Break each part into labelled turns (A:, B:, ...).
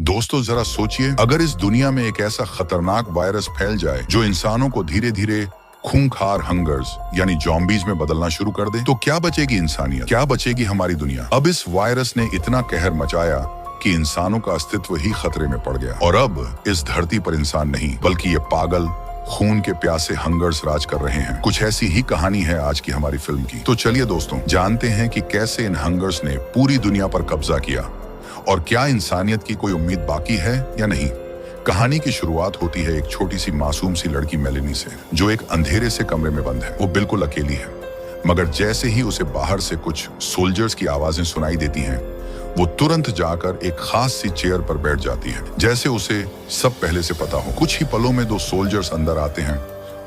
A: दोस्तों जरा सोचिए, अगर इस दुनिया में एक ऐसा खतरनाक वायरस फैल जाए जो इंसानों को धीरे धीरे खूंखार हंगर्स यानी जॉम्बीज में बदलना शुरू कर दे, तो क्या बचेगी इंसानियत, क्या बचेगी हमारी दुनिया। अब इस वायरस ने इतना कहर मचाया कि इंसानों का अस्तित्व ही खतरे में पड़ गया और अब इस धरती पर इंसान नहीं बल्कि ये पागल खून के प्यासे हंगर्स राज कर रहे हैं। कुछ ऐसी ही कहानी है आज की हमारी फिल्म की। तो चलिए दोस्तों, जानते हैं कि कैसे इन हंगर्स ने पूरी दुनिया पर कब्जा किया और क्या इंसानियत की कोई उम्मीद बाकी है या नहीं। कहानी की शुरुआत होती है एक छोटी सी मासूम सी लड़की मेलेनी से, जो एक अंधेरे से कमरे में बंद है। वो बिल्कुल अकेली है, मगर जैसे ही उसे बाहर से कुछ सोल्जर्स की आवाजें सुनाई देती हैं, वो तुरंत जाकर एक खास सी चेयर पर बैठ जाती है, जैसे उसे सब पहले से पता हो। कुछ ही पलों में दो सोल्जर्स अंदर आते हैं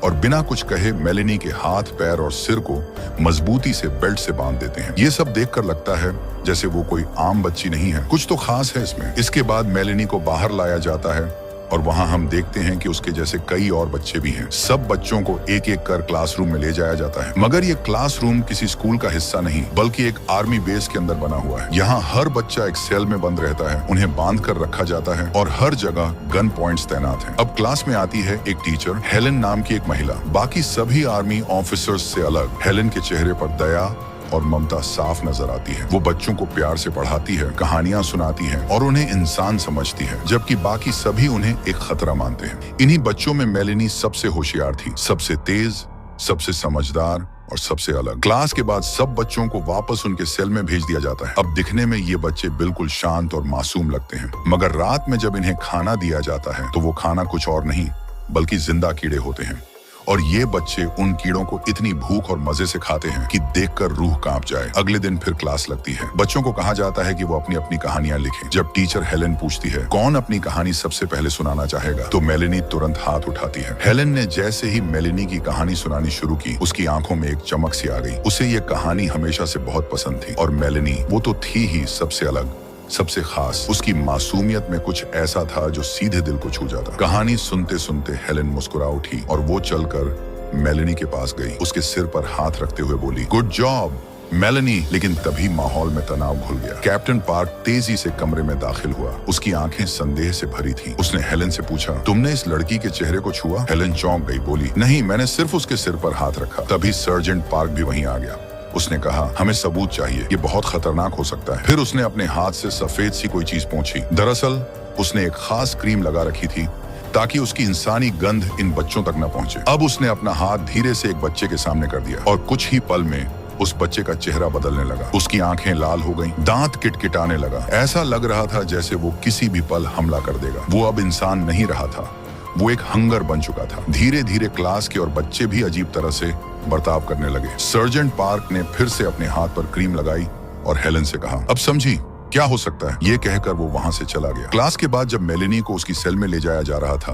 A: और बिना कुछ कहे मेलेनी के हाथ, पैर और सिर को मजबूती से बेल्ट से बांध देते हैं। ये सब देखकर लगता है जैसे वो कोई आम बच्ची नहीं है, कुछ तो खास है इसमें। इसके बाद मेलेनी को बाहर लाया जाता है और वहां हम देखते हैं कि उसके जैसे कई और बच्चे भी हैं। सब बच्चों को एक एक कर क्लासरूम में ले जाया जाता है, मगर ये क्लासरूम किसी स्कूल का हिस्सा नहीं बल्कि एक आर्मी बेस के अंदर बना हुआ है। यहाँ हर बच्चा एक सेल में बंद रहता है, उन्हें बांध कर रखा जाता है और हर जगह गन पॉइंट्स तैनात हैं। अब क्लास में आती है एक टीचर, हेलेन नाम की एक महिला। बाकी सभी आर्मी ऑफिसर्स से अलग हेलेन के चेहरे पर दया और ममता साफ नजर आती है। वो बच्चों को प्यार से पढ़ाती है, कहानियां सुनाती है और उन्हें इंसान समझती है, जबकि बाकी सभी उन्हें एक खतरा मानते हैं। इन्हीं बच्चों में मेलेनी सबसे होशियार थी, सबसे तेज, सबसे समझदार और सबसे अलग। क्लास के बाद सब बच्चों को वापस उनके सेल में भेज दिया जाता है। अब दिखने में ये बच्चे बिल्कुल शांत और मासूम लगते हैं, मगर रात में जब इन्हें खाना दिया जाता है तो वो खाना कुछ और नहीं बल्कि जिंदा कीड़े होते हैं। और ये बच्चे उन कीड़ों को इतनी भूख और मजे से खाते हैं कि देखकर रूह कांप जाए। अगले दिन फिर क्लास लगती है। बच्चों को कहा जाता है कि वो अपनी अपनी कहानियां लिखें। जब टीचर हेलेन पूछती है कौन अपनी कहानी सबसे पहले सुनाना चाहेगा, तो मेलेनी तुरंत हाथ उठाती है। हेलेन ने जैसे ही मेलेनी की कहानी सुनानी शुरू की, उसकी आंखों में एक चमक सी आ गई। उसे ये कहानी हमेशा से बहुत पसंद थी और मेलेनी वो तो थी ही सबसे अलग, सबसे खास। उसकी मासूमियत में कुछ ऐसा था जो सीधे दिल को छू जाता। कहानी सुनते सुनते हेलेन मुस्कुरा उठी और वो चलकर मेलेनी के पास गई। उसके सिर पर हाथ रखते हुए बोली, गुड जॉब मेलेनी। लेकिन तभी माहौल में तनाव घुल गया। कैप्टन पार्क तेजी से कमरे में दाखिल हुआ। उसकी आंखें संदेह से भरी थी। उसने हेलेन से पूछा, तुमने इस लड़की के चेहरे को छुआ? हेलेन चौंक गई, बोली, नहीं, मैंने सिर्फ उसके सिर पर हाथ रखा। तभी सर्जेंट पार्क भी वहीं आ गया। उसने कहा, हमें सबूत चाहिए, ये बहुत खतरनाक हो सकता है। फिर उसने अपने हाथ से सफेद सी कोई चीज पोंछी। दरअसल उसने एक खास क्रीम लगा रखी थी ताकि उसकी इंसानी गंध इन बच्चों तक न पहुंचे। अब उसने अपना हाथ धीरे से एक बच्चे के सामने कर दिया और कुछ ही पल में उस बच्चे का चेहरा बदलने लगा। उसकी आंखें लाल हो गईं, दांत किटकिटाने लगा। ऐसा लग रहा था जैसे वो किसी भी पल हमला कर देगा। वो अब इंसान नहीं रहा था, वो एक हंगर बन चुका था। धीरे धीरे क्लास के और बच्चे भी अजीब तरह से बर्ताव करने लगे। सर्जेंट पार्क ने फिर से अपने हाथ पर क्रीम लगाई और हेलेन से कहा, अब समझी क्या हो सकता है। ये कहकर वो वहां से चला गया। क्लास के बाद जब मेलेनी को उसकी सेल में ले जाया जा रहा था,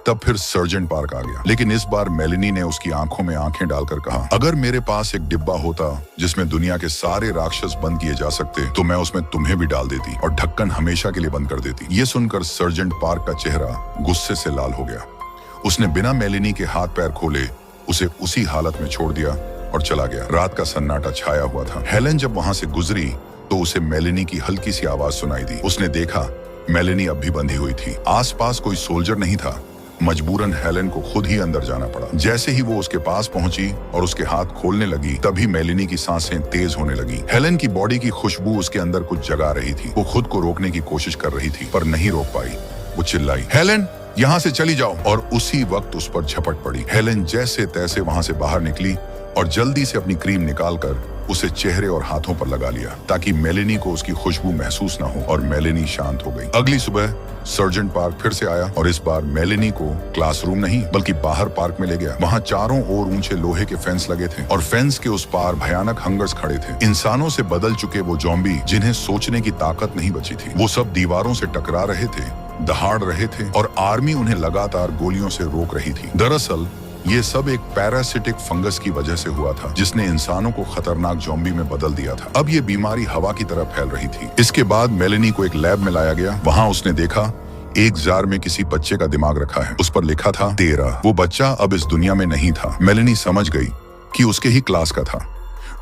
A: तब फिर सर्जेंट पार्क आ गया। लेकिन इस बार मेलेनी ने उसकी आंखों में आंखें डालकर कहा, अगर मेरे पास एक डिब्बा होता जिसमें दुनिया के सारे राक्षस बंद किए जा सकते, तो मैं उसमें तुम्हें भी डाल देती और ढक्कन हमेशा के लिए बंद कर देती। ये सुनकर सर्जेंट पार्क का चेहरा गुस्से से लाल हो गया। उसने बिना मेलेनी के हाथ पैर खोले उसे उसी हालत में छोड़ दिया और चला गया। रात का सन्नाटा छाया हुआ था। हेलेन जब वहां से गुजरी तो उसे मेलेनी की हल्की सी आवाज सुनाई दी। उसने देखा मेलेनी अब भी बंधी हुई थी। आसपास कोई सोल्जर नहीं था। मजबूरन हेलेन को खुद ही अंदर जाना पड़ा। जैसे ही वो उसके पास पहुंची और उसके हाथ खोलने लगी, तभी मेलेनी की सांसें तेज होने लगी। हेलेन की बॉडी की खुशबू उसके अंदर कुछ जगा रही थी। वो खुद को रोकने की कोशिश कर रही थी पर नहीं रोक पाई। वो चिल्लाई, हेलेन, यहाँ से चली जाओ, और उसी वक्त उस पर झपट पड़ी। हेलेन जैसे तैसे वहां से बाहर निकली और जल्दी से अपनी क्रीम निकालकर उसे चेहरे और हाथों पर लगा लिया ताकि मेलेनी को उसकी खुशबू महसूस न हो, और मेलेनी शांत हो गई। अगली सुबह सर्जेंट पार्क फिर से आया और इस बार मेलेनी को क्लासरूम नहीं बल्कि बाहर पार्क में ले गया। वहाँ चारों ओर ऊंचे लोहे के फेंस लगे थे और फेंस के उस पार भयानक हंगर्स खड़े थे। इंसानों से बदल चुके वो जॉम्बी जिन्हें सोचने की ताकत नहीं बची थी। वो सब दीवारों से टकरा रहे थे, दहाड़ रहे थे और आर्मी उन्हें लगातार गोलियों से रोक रही थी। दरअसल ये सब एक पैरासिटिक फंगस की वजह से हुआ था जिसने इंसानों को खतरनाक जॉम्बी में बदल दिया था। अब ये बीमारी हवा की तरह फैल रही थी। इसके बाद मेलेनी को एक लैब में लाया गया। वहां उसने देखा एक जार में किसी बच्चे का दिमाग रखा है। उस पर लिखा था 13। वो बच्चा अब इस दुनिया में नहीं था। मेलेनी समझ गई कि उसके ही क्लास का था।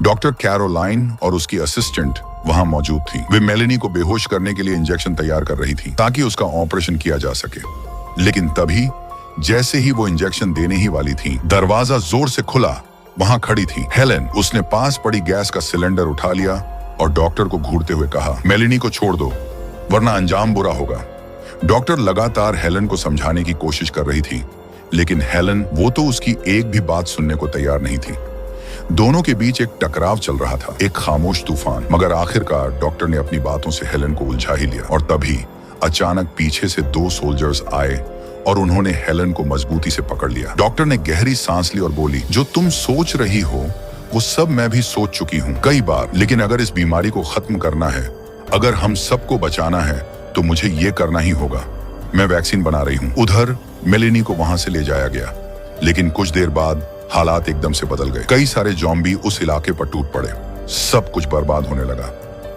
A: डॉक्टर कैरोलाइन और उसकी असिस्टेंट वहां मौजूद थी। वे मेलेनी को बेहोश करने के लिए इंजेक्शन तैयार कर रही थी ताकि उसका ऑपरेशन किया जा सके। लेकिन तभी जैसे ही वो इंजेक्शन देने ही वाली थी, दरवाजा जोर से खुला। वहां खड़ी थी हेलेन। उसने पास पड़ी गैस का सिलेंडर उठा लिया और डॉक्टर को घूरते हुए कहा, मेलेनी को छोड़ दो वरना अंजाम बुरा होगा। डॉक्टर लगातार हेलेन को समझाने की कोशिश कर रही थी, लेकिन हेलेन वो तो उसकी एक भी बात सुनने को तैयार नहीं थी। दोनों के बीच एक टकराव चल रहा था, एक खामोश तूफान। मगर आखिरकार डॉक्टर ने अपनी बातों से हेलेन को उलझा ही लिया और तभी अचानक पीछे से 2 सोल्जर्स आए और उन्होंने हेलेन को मजबूती से पकड़ लिया। डॉक्टर ने गहरी सांस ली और बोली, जो तुम सोच रही हो वो सब मैं भी सोच चुकी हूँ कई बार, लेकिन अगर इस बीमारी को खत्म करना है, अगर हम सबको बचाना है, तो मुझे ये करना ही होगा। मैं वैक्सीन बना रही हूँ। उधर मेलेनी को वहां से ले जाया गया, लेकिन कुछ देर बाद हालात एकदम से बदल गए। कई सारे ज़ॉम्बी उस इलाके पर टूट पड़े। सब कुछ बर्बाद होने लगा।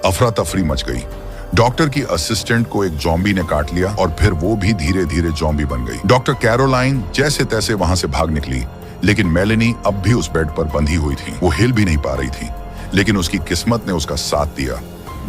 A: अफरा तफरी मच गई। डॉक्टर की असिस्टेंट को एक ज़ॉम्बी ने काट लिया और फिर वो भी धीरे धीरे ज़ॉम्बी बन गई। डॉक्टर कैरोलाइन जैसे तैसे वहां से भाग निकली, लेकिन मेलेनी अब भी उस बेड पर बंधी हुई थी। वो हिल भी नहीं पा रही थी, लेकिन उसकी किस्मत ने उसका साथ दिया।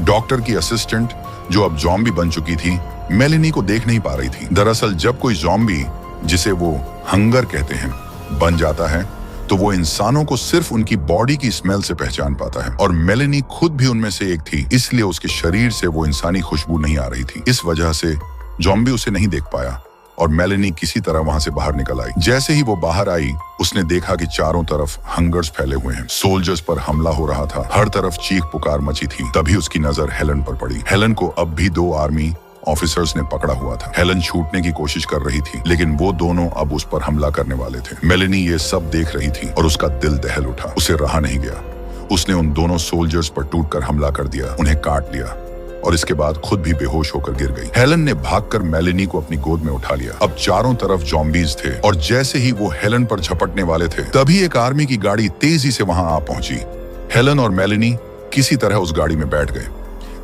A: डॉक्टर की असिस्टेंट, जो अब ज़ॉम्बी बन चुकी थी, मेलेनी को देख नहीं पा रही थी। दरअसल जब कोई ज़ॉम्बी, जिसे वो हंगर कहते हैं, बन जाता है, तो वो इंसानों को सिर्फ उनकी बॉडी की स्मेल से पहचान पाता है। और मेलेनी खुद भी उनमें से एक थी, इसलिए उसके शरीर से वो इंसानी खुशबू नहीं आ रही थी। इस वजह से ज़ॉम्बी उसे नहीं देख पाया और मेलेनी किसी तरह वहां से बाहर निकल आई। जैसे ही वो बाहर आई, उसने देखा कि चारों तरफ हंगर्स फैले हुए हैं। सोल्जर्स पर हमला हो रहा था। हर तरफ चीख पुकार मची थी। तभी उसकी नजर हेलेन पर पड़ी। हेलेन को अब भी 2 आर्मी ऑफिसर्स ने पकड़ा हुआ था। हेलेन छूटने की कोशिश कर रही थी, लेकिन वो दोनों अब उस पर हमला करने वाले थे। मेलेनी ये सब देख रही थी और उसका दिल दहल उठा। उसे रहा नहीं गया। उसने उन दोनों सोल्जर्स पर टूटकर हमला कर दिया, उन्हें काट लिया और इसके बाद खुद भी बेहोश होकर गिर गई। हेलेन ने भागकर मेलेनी को अपनी गोद में उठा लिया। अब चारों तरफ ज़ॉम्बीज थे और जैसे ही वो हेलेन पर झपटने वाले थे, तभी एक आर्मी की गाड़ी तेजी से वहां आ पहुंची। हेलेन और मेलेनी किसी तरह उस गाड़ी में बैठ गए।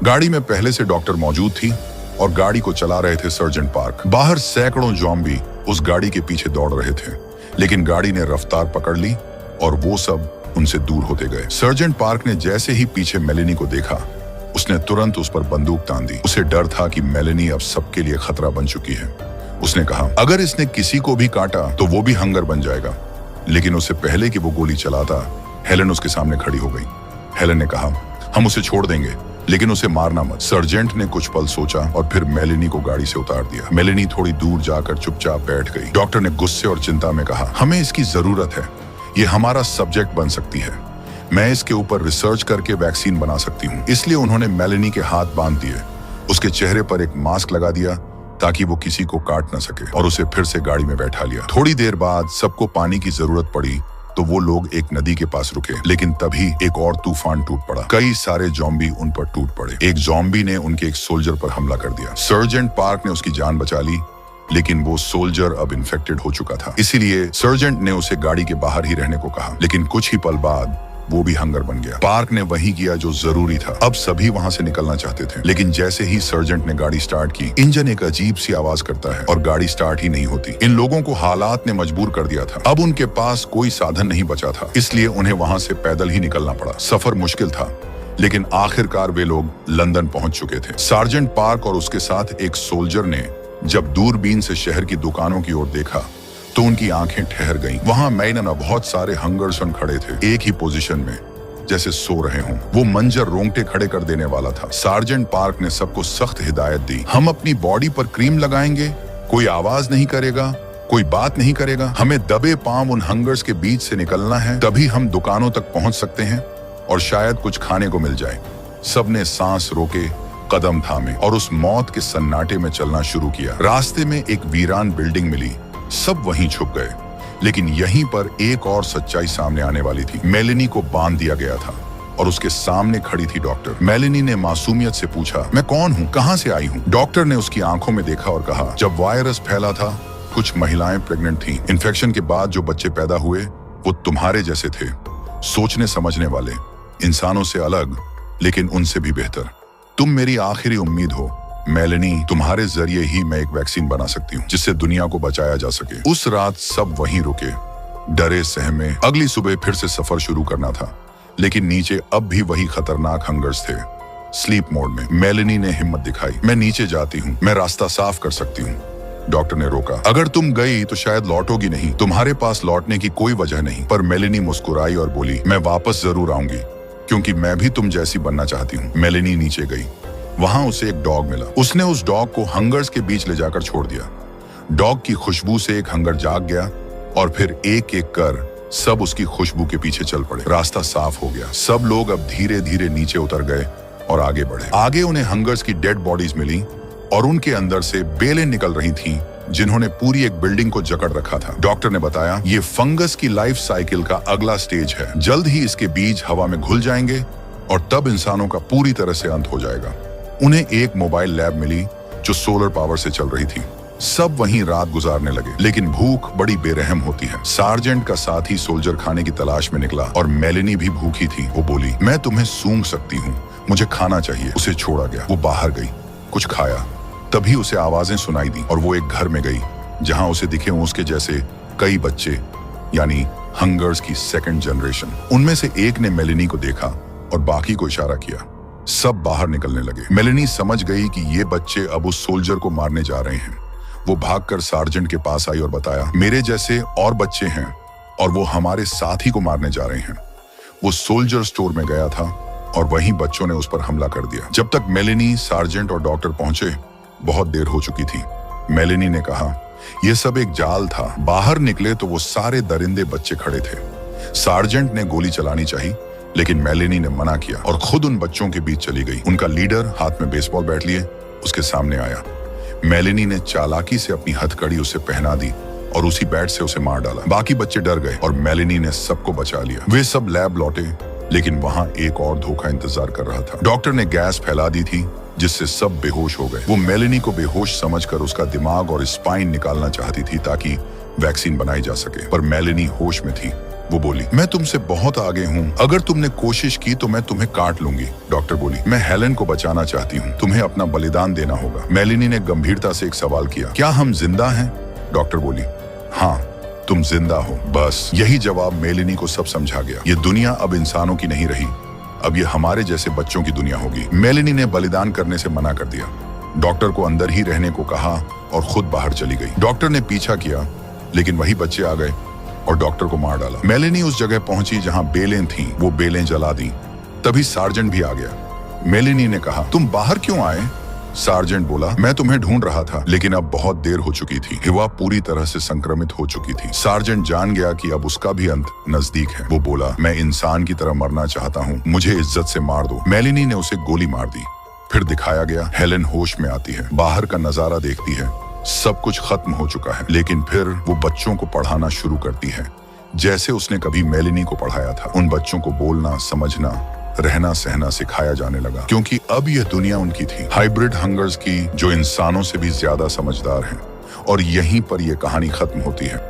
A: गाड़ी में पहले से डॉक्टर मौजूद थी और गाड़ी को चला रहे थे सर्जेंट पार्क। बाहर सैकड़ों ज़ॉम्बी उस गाड़ी के पीछे दौड़ रहे थे, लेकिन गाड़ी ने रफ्तार पकड़ ली और वो सब उनसे दूर होते गए। सर्जेंट पार्क ने जैसे ही पीछे मेलेनी को देखा, उसने तुरंत उस पर बंदूक तान दी। उसे डर था कि मेलेनी अब सबके लिए खतरा बन चुकी है। उसने कहा, अगर इसने किसी को भी काटा तो वो भी हंगर बन जाएगा। लेकिन उससे पहले कि वो गोली चलाता, हेलेन उसके सामने खड़ी हो गई। हेलेन ने कहा, हम उसे छोड़ देंगे, लेकिन उसे मारना मत। सर्जेंट ने कुछ पल सोचा और फिर मेलेनी को गाड़ी से उतार दिया। मेलेनी थोड़ी दूर जाकर चुपचाप बैठ गई। डॉक्टर ने गुस्से और चिंता में कहा, हमें इसकी जरूरत है। ये हमारा सब्जेक्ट बन सकती है। मैं इसके ऊपर रिसर्च करके वैक्सीन बना सकती हूँ। इसलिए उन्होंने मेलेनी के हाथ बांध दिए, उसके चेहरे पर एक मास्क लगा दिया ताकि वो किसी को काट न सके, और उसे फिर से गाड़ी में बैठा लिया। थोड़ी देर बाद सबको पानी की जरूरत पड़ी तो वो लोग एक नदी के पास रुके, लेकिन तभी एक और तूफान टूट पड़ा। कई सारे ज़ॉम्बी उन पर टूट पड़े। एक ज़ॉम्बी ने उनके एक सोल्जर पर हमला कर दिया। सर्जेंट पार्क ने उसकी जान बचा ली, लेकिन वो सोल्जर अब इन्फेक्टेड हो चुका था। इसीलिए सर्जेंट ने उसे गाड़ी के बाहर ही रहने को कहा, लेकिन कुछ ही पल बाद वो भी हंगर बन गया। पार्क ने वही किया जो जरूरी था। अब सभी वहां से निकलना चाहते थे, लेकिन जैसे ही सर्जेंट ने गाड़ी स्टार्ट की, इंजन एक अजीब सी आवाज करता है और गाड़ी स्टार्ट ही नहीं होती। इन लोगों को हालात ने मजबूर कर दिया था। अब उनके पास कोई साधन नहीं बचा था, इसलिए उन्हें वहां से पैदल ही निकलना पड़ा। सफर मुश्किल था, लेकिन आखिरकार वे लोग लंदन पहुंच चुके थे। सार्जेंट पार्क और उसके साथ एक सोल्जर ने जब दूरबीन से शहर की दुकानों की ओर देखा तो उनकी आंखें ठहर गईं। वहां मैदान में बहुत सारे हंगर्सन खड़े थे, एक ही पोजीशन में, जैसे सो रहे हों। वो मंजर रोंगटे खड़े कर देने वाला था। सार्जेंट पार्क ने सबको सख्त हिदायत दी, हम अपनी बॉडी पर क्रीम लगाएंगे, कोई आवाज नहीं करेगा, कोई बात नहीं करेगा। हमें दबे पांव उन हंगर्स के बीच से निकलना है, तभी हम दुकानों तक पहुंच सकते हैं और शायद कुछ खाने को मिल जाए। सबने सांस रोके, कदम थामे और उस मौत के सन्नाटे में चलना शुरू किया। रास्ते में एक वीरान बिल्डिंग मिली, सब वहीं छुप गए, लेकिन यहीं पर एक और सच्चाई सामने आने वाली थी। मेलेनी को बांध दिया गया था और उसके सामने खड़ी थी डॉक्टर। मेलेनी ने मासूमियत से पूछा, मैं कौन हूँ, कहाँ से आई हूँ? डॉक्टर ने उसकी आंखों में देखा और कहा, जब वायरस फैला था कुछ महिलाएं प्रेग्नेंट थीं। इन्फेक्शन के बाद जो बच्चे पैदा हुए वो तुम्हारे जैसे थे, सोचने समझने वाले, इंसानों से अलग लेकिन उनसे भी बेहतर। तुम मेरी आखिरी उम्मीद हो मेलेनी, तुम्हारे जरिए ही मैं एक वैक्सीन बना सकती हूँ जिससे दुनिया को बचाया जा सके। उस रात सब वहीं रुके, डरे सहमे। अगली सुबह फिर से सफर शुरू करना था, लेकिन नीचे अब भी वही खतरनाक हंगर्स थे। स्लीप मोड में। मेलेनी ने हिम्मत दिखाई। मैं नीचे जाती हूँ, मैं रास्ता साफ कर सकती हूँ। डॉक्टर ने रोका। अगर तुम गई तो शायद लौटोगी नहीं, तुम्हारे पास लौटने की कोई वजह नहीं। पर मेलेनी मुस्कुराई और बोली, मैं वापस जरूर आऊंगी, क्योंकि मैं भी तुम जैसी बनना चाहती हूँ। मेलेनी नीचे गई। वहां उसे एक डॉग मिला। उसने उस डॉग को हंगर्स के बीच ले जाकर छोड़ दिया। डॉग की खुशबू से एक हंगर जाग गया और फिर एक एक कर सब उसकी खुशबू के पीछे चल पड़े। रास्ता साफ हो गया। सब लोग अब धीरे धीरे नीचे उतर गए और आगे बढ़े। आगे उन्हें हंगर्स की डेड बॉडीज मिली और उनके अंदर से बेलें निकल रही थीं, जिन्होंने पूरी एक बिल्डिंग को जकड़ रखा था। डॉक्टर ने बताया, ये फंगस की लाइफ साइकिल का अगला स्टेज है। जल्द ही इसके बीज हवा में घुल जाएंगे और तब इंसानों का पूरी तरह से अंत हो जाएगा। उन्हें एक मोबाइल लैब मिली जो सोलर पावर से चल रही थी। सब वहीं रात गुजारने लगे, लेकिन भूख बड़ी बेरहम होती है। सार्जेंट का साथी सोल्जर खाने की तलाश में निकला और मेलेनी भी भूखी थी। वो बोली, मैं तुम्हें सूंघ सकती हूँ, मुझे खाना चाहिए। उसे छोड़ा गया। वो बाहर गई, कुछ खाया। तभी उसे आवाजें सुनाई दी और वो एक घर में गई जहां उसे दिखे उसके जैसे कई बच्चे, यानी हंगर्स की सेकंड जनरेशन। उनमें से एक ने मेलेनी को देखा और बाकी को इशारा किया। सब बाहर निकलने लगे। मेलेनी समझ गई कि ये बच्चे अब उस सोल्जर को मारने जा रहे हैं। वो भागकर सार्जेंट के पास आई और बताया, मेरे जैसे और बच्चे हैं और वो हमारे साथी को मारने जा रहे हैं। वो सोल्जर स्टोर में गया था और वहीं बच्चों ने उस पर हमला कर दिया। जब तक मेलेनी, सार्जेंट और डॉक्टर पहुंचे, बहुत देर हो चुकी थी। मेलेनी ने कहा, यह सब एक जाल था। बाहर निकले तो वो सारे दरिंदे बच्चे खड़े थे। सार्जेंट ने गोली चलानी चाहिए, लेकिन मेलेनी ने मना किया और खुद उन बच्चों के बीच चली गई। उनका लीडर हाथ में बेसबॉल बैट लिए उसके सामने आया। मेलेनी ने चालाकी से अपनी हथकड़ी उसे पहना दी और उसी बैट से उसे मार डाला। बाकी बच्चे डर गए और मेलेनी ने सबको बचा लिया। वे सब लैब लौटे, लेकिन वहां एक और धोखा इंतजार कर रहा था। डॉक्टर ने गैस फैला दी थी जिससे सब बेहोश हो गए। वो मेलेनी को बेहोश समझकर उसका दिमाग और स्पाइन निकालना चाहती थी ताकि वैक्सीन बनाई जा सके, पर मेलेनी होश में थी। वो बोली, मैं तुमसे बहुत आगे हूँ, अगर तुमने कोशिश की तो मैं तुम्हें काट लूंगी। डॉक्टर बोली, मैं हेलेन को बचाना चाहती हूँ, तुम्हें अपना बलिदान देना होगा। मेलेनी ने गंभीरता से एक सवाल किया, क्या हम जिंदा हैं? डॉक्टर बोली, हाँ, तुम जिंदा हो। बस यही जवाब मेलेनी को सब समझा गया। ये दुनिया अब इंसानों की नहीं रही, अब ये हमारे जैसे बच्चों की दुनिया होगी। मेलेनी ने बलिदान करने से मना कर दिया। डॉक्टर को अंदर ही रहने को कहा और खुद बाहर चली गई। डॉक्टर ने पीछा किया, लेकिन वही बच्चे आ गए और डॉक्टर को मार डाला। मेलेनी उस जगह पहुंची जहां बेलें थीं, वो बेलें जला दी। तभी सार्जेंट भी आ गया। मेलेनी ने कहा, तुम बाहर क्यों आए? सार्जेंट बोला, मैं तुम्हें ढूंढ रहा था, लेकिन अब बहुत देर हो चुकी थी। हिवा पूरी तरह से संक्रमित हो चुकी थी। सार्जेंट जान गया कि अब उसका भी अंत नजदीक है। वो बोला, मैं इंसान की तरह मरना चाहता हूँ, मुझे इज्जत से मार दो। मेलेनी ने उसे गोली मार दी। फिर दिखाया गया, हेलेन होश में आती है, बाहर का नजारा देखती है, सब कुछ खत्म हो चुका है। लेकिन फिर वो बच्चों को पढ़ाना शुरू करती है, जैसे उसने कभी मेलेनी को पढ़ाया था। उन बच्चों को बोलना, समझना, रहना सहना सिखाया जाने लगा, क्योंकि अब यह दुनिया उनकी थी, हाइब्रिड हंगर्स की, जो इंसानों से भी ज्यादा समझदार हैं। और यहीं पर यह कहानी खत्म होती है।